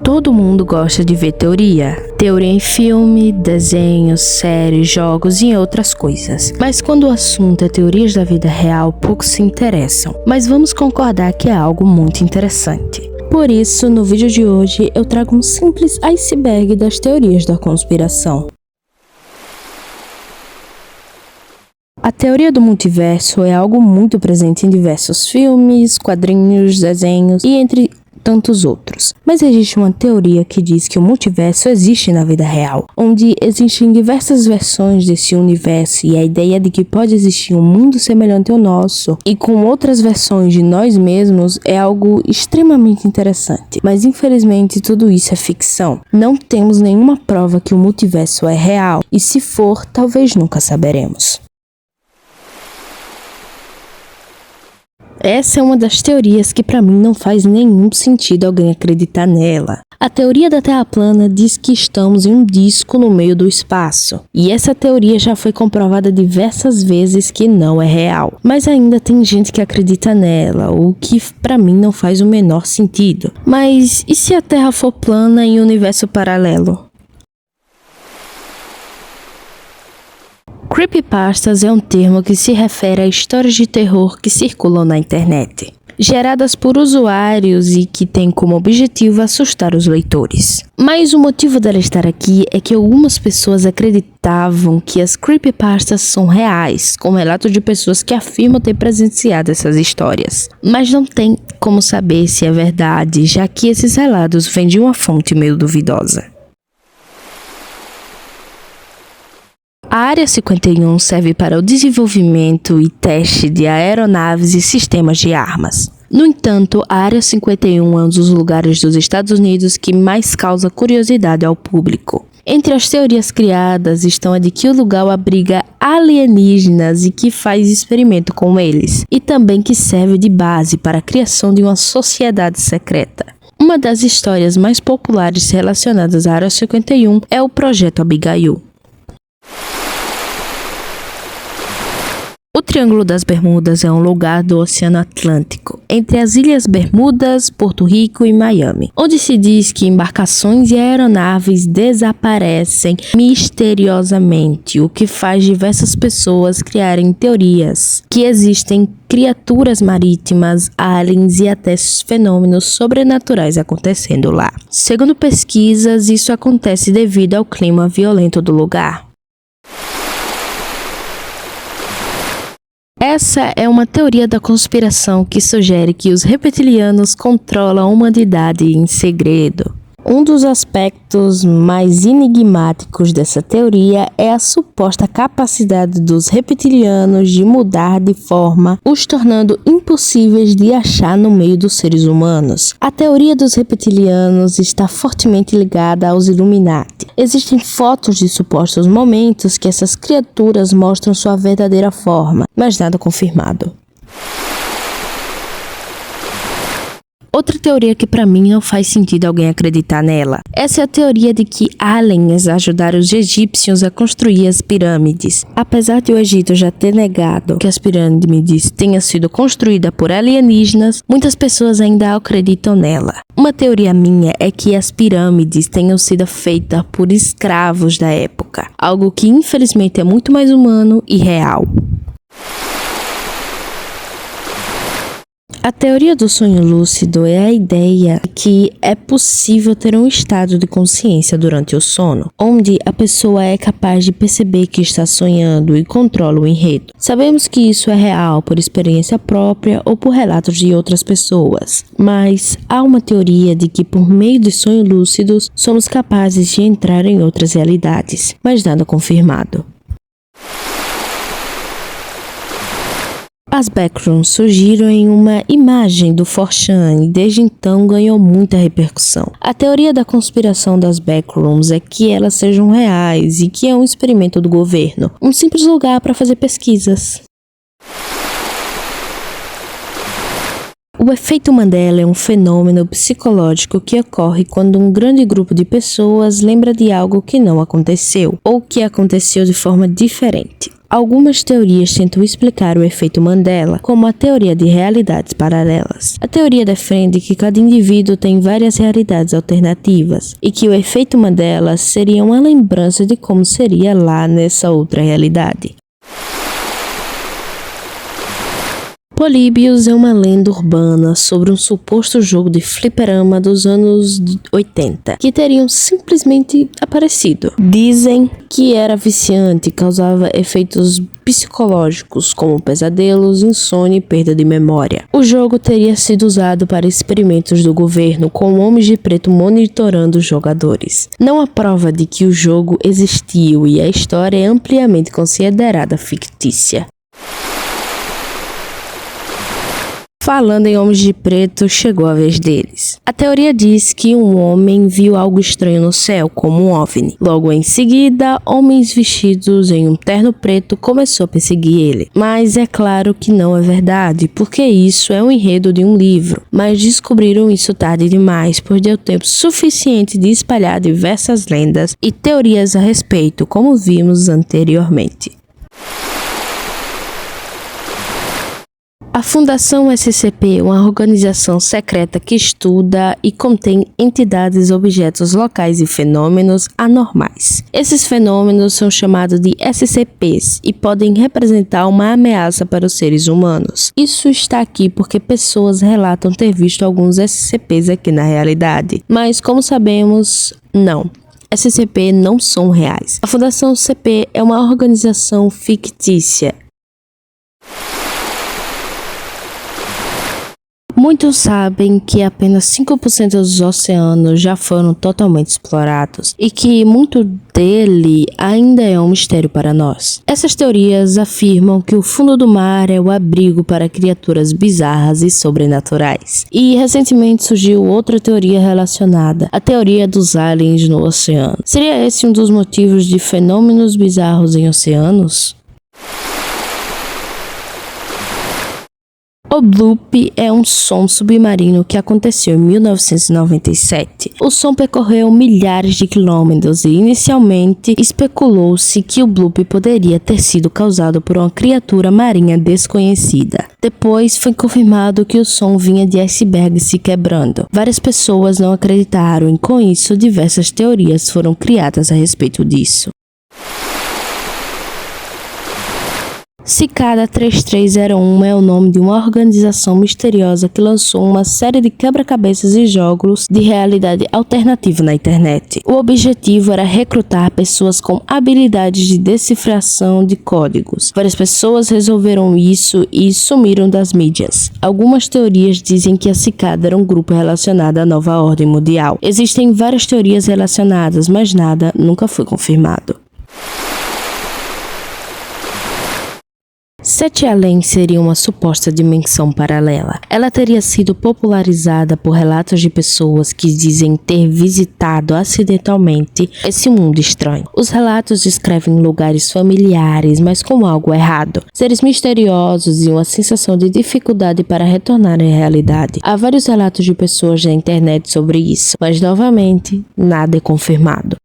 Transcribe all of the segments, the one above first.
Todo mundo gosta de ver teoria. Teoria em filme, desenhos, séries, jogos e outras coisas. Mas quando o assunto é teorias da vida real, poucos se interessam. Mas vamos concordar que é algo muito interessante. Por isso, no vídeo de hoje, eu trago um simples iceberg das teorias da conspiração. A teoria do multiverso é algo muito presente em diversos filmes, quadrinhos, desenhos e entre tantos outros. Mas existe uma teoria que diz que o multiverso existe na vida real, onde existem diversas versões desse universo e a ideia de que pode existir um mundo semelhante ao nosso e com outras versões de nós mesmos é algo extremamente interessante. Mas infelizmente tudo isso é ficção. Não temos nenhuma prova que o multiverso é real e se for, talvez nunca saberemos. Essa é uma das teorias que para mim não faz nenhum sentido alguém acreditar nela. A teoria da Terra plana diz que estamos em um disco no meio do espaço. E essa teoria já foi comprovada diversas vezes que não é real. Mas ainda tem gente que acredita nela, o que para mim não faz o menor sentido. Mas e se a Terra for plana em um universo paralelo? Creepypastas é um termo que se refere a histórias de terror que circulam na internet, geradas por usuários e que têm como objetivo assustar os leitores. Mas o motivo dela estar aqui é que algumas pessoas acreditavam que as creepypastas são reais, com relatos de pessoas que afirmam ter presenciado essas histórias. Mas não tem como saber se é verdade, já que esses relatos vêm de uma fonte meio duvidosa. A Área 51 serve para o desenvolvimento e teste de aeronaves e sistemas de armas. No entanto, a Área 51 é um dos lugares dos Estados Unidos que mais causa curiosidade ao público. Entre as teorias criadas estão a de que o lugar abriga alienígenas e que faz experimento com eles, e também que serve de base para a criação de uma sociedade secreta. Uma das histórias mais populares relacionadas à Área 51 é o Projeto Abigail. O Triângulo das Bermudas é um lugar do Oceano Atlântico, entre as Ilhas Bermudas, Porto Rico e Miami, onde se diz que embarcações e aeronaves desaparecem misteriosamente, o que faz diversas pessoas criarem teorias que existem criaturas marítimas, aliens e até fenômenos sobrenaturais acontecendo lá. Segundo pesquisas, isso acontece devido ao clima violento do lugar. Essa é uma teoria da conspiração que sugere que os reptilianos controlam a humanidade em segredo. Um dos aspectos mais enigmáticos dessa teoria é a suposta capacidade dos reptilianos de mudar de forma, os tornando impossíveis de achar no meio dos seres humanos. A teoria dos reptilianos está fortemente ligada aos Illuminati. Existem fotos de supostos momentos que essas criaturas mostram sua verdadeira forma, mas nada confirmado. Outra teoria que para mim não faz sentido alguém acreditar nela. Essa é a teoria de que aliens ajudaram os egípcios a construir as pirâmides. Apesar de o Egito já ter negado que as pirâmides tenham sido construídas por alienígenas, muitas pessoas ainda acreditam nela. Uma teoria minha é que as pirâmides tenham sido feitas por escravos da época, algo que infelizmente é muito mais humano e real. A teoria do sonho lúcido é a ideia que é possível ter um estado de consciência durante o sono, onde a pessoa é capaz de perceber que está sonhando e controla o enredo. Sabemos que isso é real por experiência própria ou por relatos de outras pessoas, mas há uma teoria de que por meio de sonhos lúcidos somos capazes de entrar em outras realidades, mas nada confirmado. As backrooms surgiram em uma imagem do 4chan e desde então ganhou muita repercussão. A teoria da conspiração das backrooms é que elas sejam reais e que é um experimento do governo, um simples lugar para fazer pesquisas. O efeito Mandela é um fenômeno psicológico que ocorre quando um grande grupo de pessoas lembra de algo que não aconteceu ou que aconteceu de forma diferente. Algumas teorias tentam explicar o efeito Mandela, como a teoria de realidades paralelas. A teoria defende que cada indivíduo tem várias realidades alternativas e que o efeito Mandela seria uma lembrança de como seria lá nessa outra realidade. Políbios é uma lenda urbana sobre um suposto jogo de fliperama dos anos 80, que teriam simplesmente aparecido. Dizem que era viciante e causava efeitos psicológicos como pesadelos, insônia e perda de memória. O jogo teria sido usado para experimentos do governo, com homens de preto monitorando os jogadores. Não há prova de que o jogo existiu e a história é ampliamente considerada fictícia. Falando em homens de preto, chegou a vez deles. A teoria diz que um homem viu algo estranho no céu, como um OVNI. Logo em seguida, homens vestidos em um terno preto começou a perseguir ele. Mas é claro que não é verdade, porque isso é um enredo de um livro. Mas descobriram isso tarde demais, pois deu tempo suficiente de espalhar diversas lendas e teorias a respeito, como vimos anteriormente. A Fundação SCP é uma organização secreta que estuda e contém entidades, objetos locais e fenômenos anormais. Esses fenômenos são chamados de SCPs e podem representar uma ameaça para os seres humanos. Isso está aqui porque pessoas relatam ter visto alguns SCPs aqui na realidade, mas como sabemos, não. SCP não são reais. A Fundação SCP é uma organização fictícia. Muitos sabem que apenas 5% dos oceanos já foram totalmente explorados e que muito dele ainda é um mistério para nós. Essas teorias afirmam que o fundo do mar é o abrigo para criaturas bizarras e sobrenaturais. E recentemente surgiu outra teoria relacionada, a teoria dos aliens no oceano. Seria esse um dos motivos de fenômenos bizarros em oceanos? O bloop é um som submarino que aconteceu em 1997. O som percorreu milhares de quilômetros e inicialmente especulou-se que o bloop poderia ter sido causado por uma criatura marinha desconhecida. Depois foi confirmado que o som vinha de icebergs se quebrando. Várias pessoas não acreditaram e com isso diversas teorias foram criadas a respeito disso. Cicada 3301 é o nome de uma organização misteriosa que lançou uma série de quebra-cabeças e jogos de realidade alternativa na internet. O objetivo era recrutar pessoas com habilidades de decifração de códigos. Várias pessoas resolveram isso e sumiram das mídias. Algumas teorias dizem que a Cicada era um grupo relacionado à nova ordem mundial. Existem várias teorias relacionadas, mas nada nunca foi confirmado. Sete Além seria uma suposta dimensão paralela. Ela teria sido popularizada por relatos de pessoas que dizem ter visitado acidentalmente esse mundo estranho. Os relatos descrevem lugares familiares, mas com algo errado. Seres misteriosos e uma sensação de dificuldade para retornar à realidade. Há vários relatos de pessoas na internet sobre isso, mas novamente, nada é confirmado.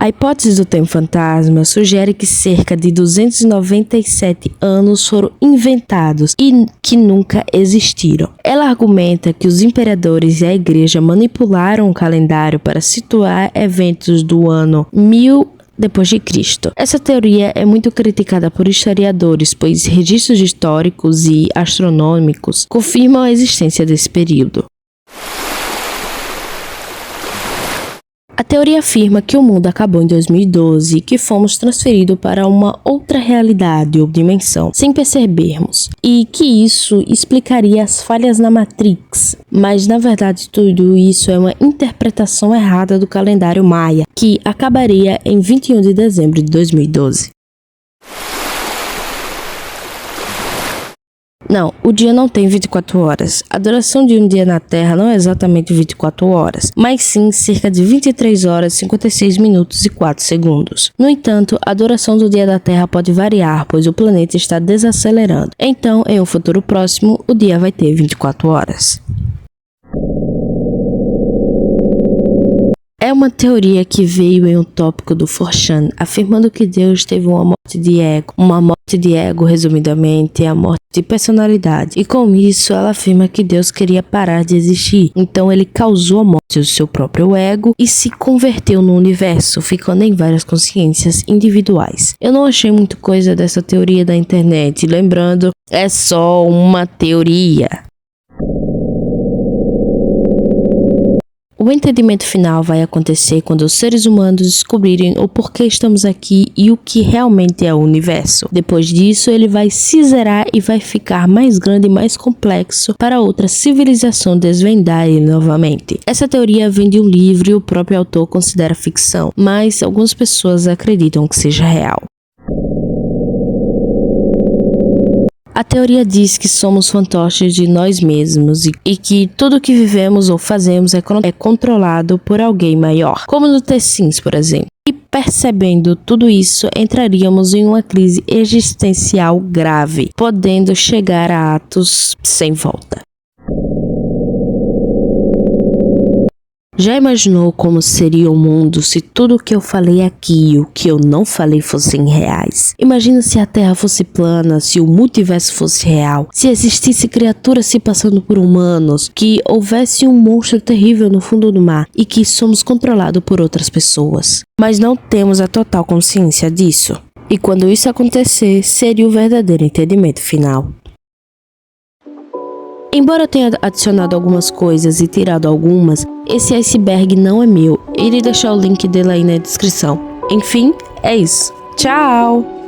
A hipótese do tempo fantasma sugere que cerca de 297 anos foram inventados e que nunca existiram. Ela argumenta que os imperadores e a igreja manipularam o calendário para situar eventos do ano 1000 depois de Cristo. Essa teoria é muito criticada por historiadores, pois registros históricos e astronômicos confirmam a existência desse período. A teoria afirma que o mundo acabou em 2012 e que fomos transferidos para uma outra realidade ou dimensão, sem percebermos, e que isso explicaria as falhas na Matrix. Mas, na verdade, tudo isso é uma interpretação errada do calendário maia, que acabaria em 21 de dezembro de 2012. Não, o dia não tem 24 horas. A duração de um dia na Terra não é exatamente 24 horas, mas sim cerca de 23 horas, 56 minutos e 4 segundos. No entanto, a duração do dia da Terra pode variar, pois o planeta está desacelerando. Então, em um futuro próximo, o dia vai ter 24 horas. É uma teoria que veio em um tópico do 4chan, afirmando que Deus teve uma morte de ego. Uma morte de ego, resumidamente, é a morte de personalidade. E com isso, ela afirma que Deus queria parar de existir. Então ele causou a morte do seu próprio ego e se converteu no universo, ficando em várias consciências individuais. Eu não achei muita coisa dessa teoria da internet. Lembrando, é só uma teoria. O entendimento final vai acontecer quando os seres humanos descobrirem o porquê estamos aqui e o que realmente é o universo. Depois disso, ele vai se zerar e vai ficar mais grande e mais complexo para outra civilização desvendar ele novamente. Essa teoria vem de um livro e o próprio autor considera ficção, mas algumas pessoas acreditam que seja real. A teoria diz que somos fantoches de nós mesmos e que tudo que vivemos ou fazemos é controlado por alguém maior, como no The Sims, por exemplo. E percebendo tudo isso, entraríamos em uma crise existencial grave, podendo chegar a atos sem volta. Já imaginou como seria o mundo se tudo o que eu falei aqui e o que eu não falei fossem reais? Imagina se a Terra fosse plana, se o multiverso fosse real, se existisse criaturas se passando por humanos, que houvesse um monstro terrível no fundo do mar e que somos controlados por outras pessoas. Mas não temos a total consciência disso. E quando isso acontecer, seria o verdadeiro entendimento final. Embora eu tenha adicionado algumas coisas e tirado algumas, esse iceberg não é meu. Irei deixar o link dele aí na descrição. Enfim, é isso. Tchau!